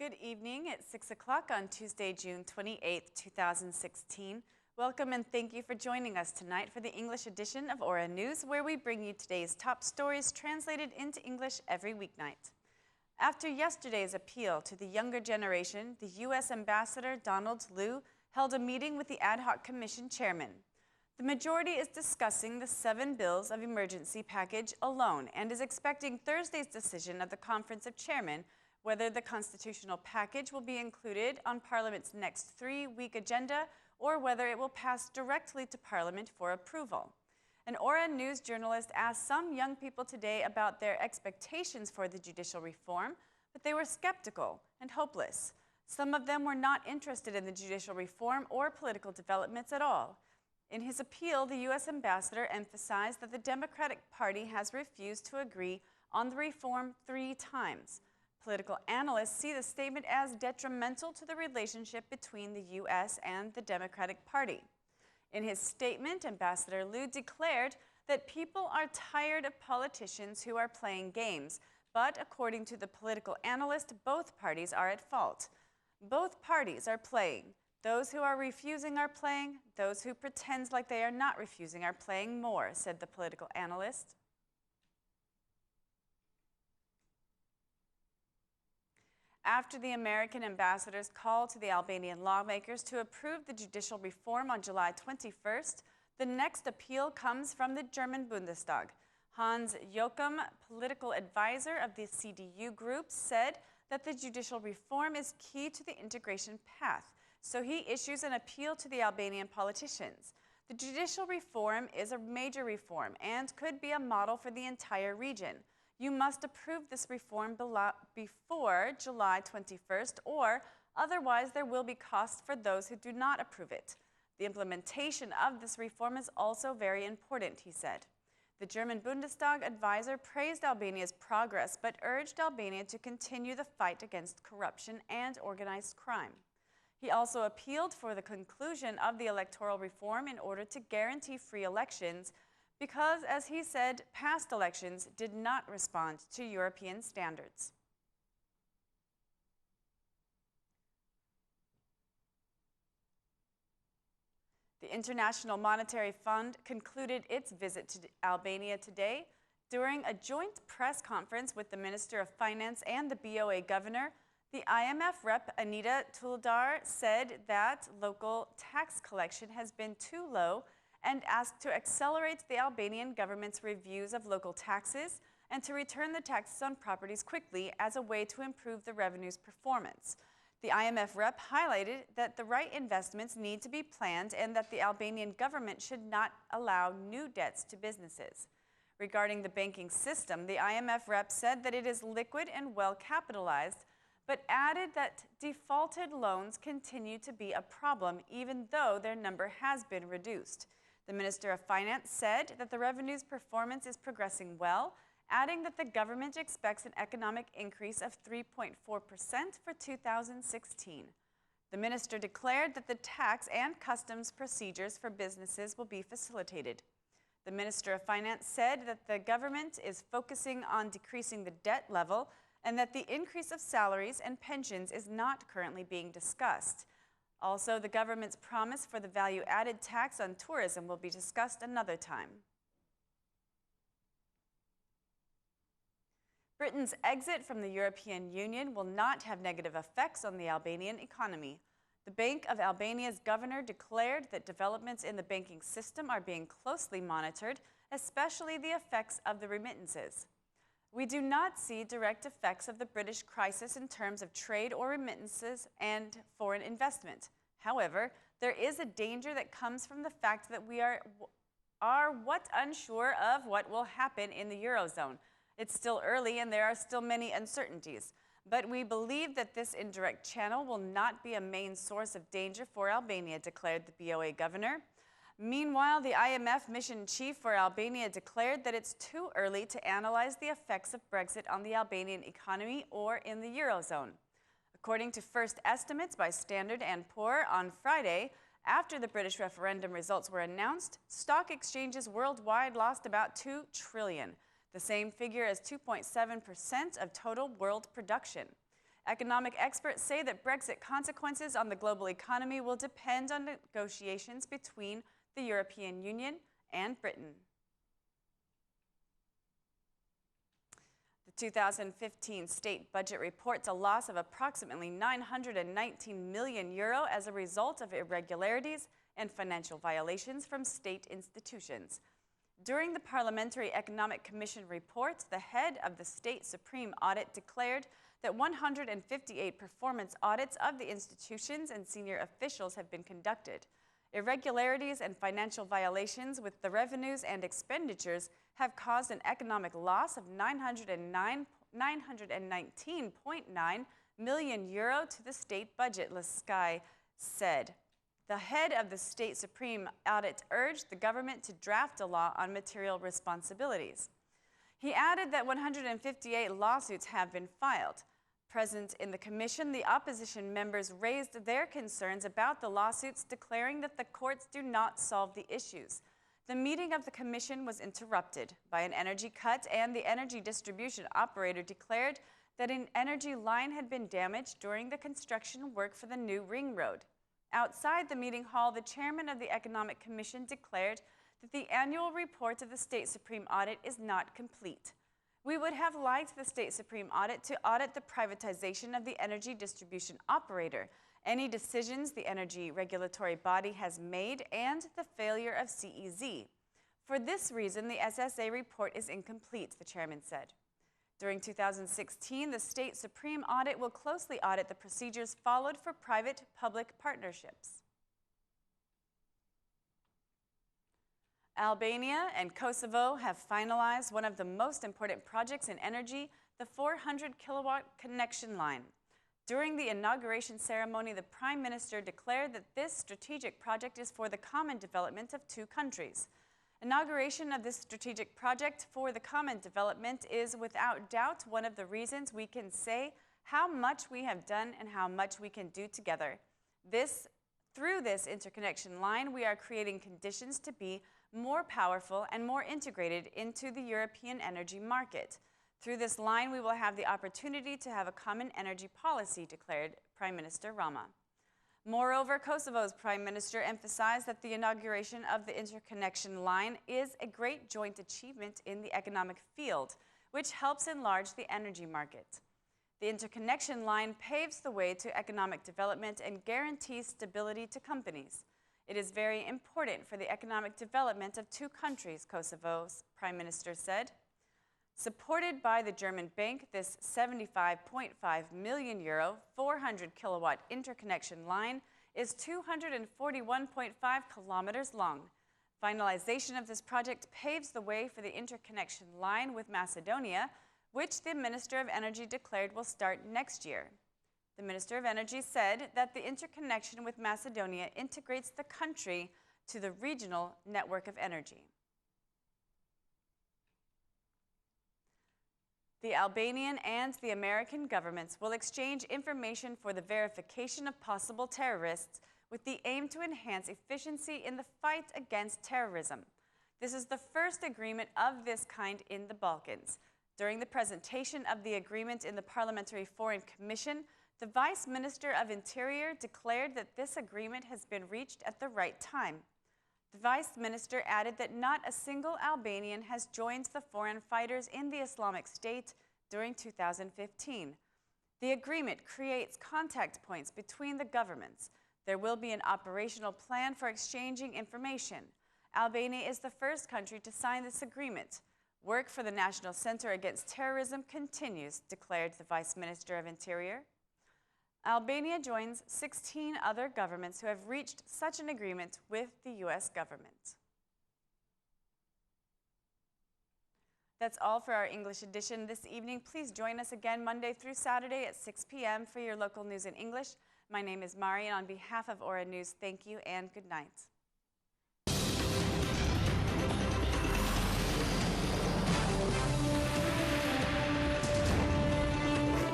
Good evening. It's 6 o'clock on Tuesday, June 28th, 2016. Welcome and thank you for joining us tonight for the English edition of Aura News, where we bring you today's top stories translated into English every weeknight. After yesterday's appeal to the younger generation, the U.S. Ambassador Donald Lu held a meeting with the Ad Hoc Commission chairman. The majority is discussing the 7 bills of emergency package alone and is expecting Thursday's decision of the Conference of Chairmen whether the constitutional package will be included on Parliament's next 3-week agenda or whether it will pass directly to Parliament for approval. An Aura News journalist asked some young people today about their expectations for the judicial reform, but they were skeptical and hopeless. Some of them were not interested in the judicial reform or political developments at all. In his appeal, the U.S. ambassador emphasized that the Democratic Party has refused to agree on the reform 3 times. Political analysts see the statement as detrimental to the relationship between the U.S. and the Democratic Party. In his statement, Ambassador Lu declared that people are tired of politicians who are playing games, but according to the political analyst, both parties are at fault. Both parties are playing. Those who are refusing are playing. Those who pretend like they are not refusing are playing more, said the political analyst. After the American ambassador's call to the Albanian lawmakers to approve the judicial reform on July 21st, the next appeal comes from the German Bundestag. Hans Jochum, political advisor of the CDU group, said that the judicial reform is key to the integration path, so he issues an appeal to the Albanian politicians. The judicial reform is a major reform and could be a model for the entire region. You must approve this reform before July 21st, or otherwise there will be costs for those who do not approve it. The implementation of this reform is also very important, he said. The German Bundestag advisor praised Albania's progress, but urged Albania to continue the fight against corruption and organized crime. He also appealed for the conclusion of the electoral reform in order to guarantee free elections, because, as he said, past elections did not respond to European standards. The International Monetary Fund concluded its visit to Albania today. During a joint press conference with the Minister of Finance and the BOA governor, the IMF rep Anita Tuldar said that local tax collection has been too low and asked to accelerate the Albanian government's reviews of local taxes and to return the taxes on properties quickly as a way to improve the revenue's performance. The IMF rep highlighted that the right investments need to be planned and that the Albanian government should not allow new debts to businesses. Regarding the banking system, the IMF rep said that it is liquid and well capitalized, but added that defaulted loans continue to be a problem even though their number has been reduced. The Minister of Finance said that the revenue's performance is progressing well, adding that the government expects an economic increase of 3.4% for 2016. The minister declared that the tax and customs procedures for businesses will be facilitated. The Minister of Finance said that the government is focusing on decreasing the debt level and that the increase of salaries and pensions is not currently being discussed. Also, the government's promise for the value-added tax on tourism will be discussed another time. Britain's exit from the European Union will not have negative effects on the Albanian economy. The Bank of Albania's governor declared that developments in the banking system are being closely monitored, especially the effects of the remittances. We do not see direct effects of the British crisis in terms of trade or remittances and foreign investment. However, there is a danger that comes from the fact that we are unsure of what will happen in the Eurozone. It's still early and there are still many uncertainties, but we believe that this indirect channel will not be a main source of danger for Albania, declared the BOA governor. Meanwhile, the IMF mission chief for Albania declared that it's too early to analyze the effects of Brexit on the Albanian economy or in the Eurozone. According to first estimates by Standard & Poor on Friday, after the British referendum results were announced, stock exchanges worldwide lost about $2 trillion, the same figure as 2.7% of total world production. Economic experts say that Brexit consequences on the global economy will depend on negotiations between the European Union and Britain. The 2015 state budget reports a loss of approximately €919 million as a result of irregularities and financial violations from state institutions. During the Parliamentary Economic Commission report, the head of the State Supreme Audit declared that 158 performance audits of the institutions and senior officials have been conducted. Irregularities and financial violations with the revenues and expenditures have caused an economic loss of €919.9 million to the state budget, Lasky said. The head of the State Supreme Audit urged the government to draft a law on material responsibilities. He added that 158 lawsuits have been filed. Present in the commission, the opposition members raised their concerns about the lawsuits, declaring that the courts do not solve the issues. The meeting of the commission was interrupted by an energy cut, and the energy distribution operator declared that an energy line had been damaged during the construction work for the new ring road. Outside the meeting hall, the chairman of the Economic Commission declared that the annual report of the State Supreme Audit is not complete. We would have liked the State Supreme Audit to audit the privatization of the energy distribution operator, any decisions the energy regulatory body has made, and the failure of CEZ. For this reason, the SSA report is incomplete, the chairman said. During 2016, the State Supreme Audit will closely audit the procedures followed for private-public partnerships. Albania and Kosovo have finalized one of the most important projects in energy, the 400-kilowatt connection line. During the inauguration ceremony, the Prime Minister declared that this strategic project is for the common development of two countries. Inauguration of this strategic project for the common development is without doubt one of the reasons we can say how much we have done and how much we can do together. Through this interconnection line, we are creating conditions to be more powerful and more integrated into the European energy market. Through this line, we will have the opportunity to have a common energy policy, declared Prime Minister Rama. Moreover, Kosovo's Prime Minister emphasized that the inauguration of the interconnection line is a great joint achievement in the economic field, which helps enlarge the energy market. The interconnection line paves the way to economic development and guarantees stability to companies. It is very important for the economic development of two countries, Kosovo's Prime Minister said. Supported by the German bank, this €75.5 million 400-kilowatt interconnection line is 241.5 kilometers long. Finalization of this project paves the way for the interconnection line with Macedonia, which the Minister of Energy declared will start next year. The Minister of Energy said that the interconnection with Macedonia integrates the country to the regional network of energy. The Albanian and the American governments will exchange information for the verification of possible terrorists with the aim to enhance efficiency in the fight against terrorism. This is the first agreement of this kind in the Balkans. During the presentation of the agreement in the Parliamentary Foreign Commission, the Vice Minister of Interior declared that this agreement has been reached at the right time. The Vice Minister added that not a single Albanian has joined the foreign fighters in the Islamic State during 2015. The agreement creates contact points between the governments. There will be an operational plan for exchanging information. Albania is the first country to sign this agreement. Work for the National Center Against Terrorism continues, declared the Vice Minister of Interior. Albania joins 16 other governments who have reached such an agreement with the U.S. government. That's all for our English edition this evening. Please join us again Monday through Saturday at 6 p.m. for your local news in English. My name is Mari, and on behalf of Aura News, thank you and good night.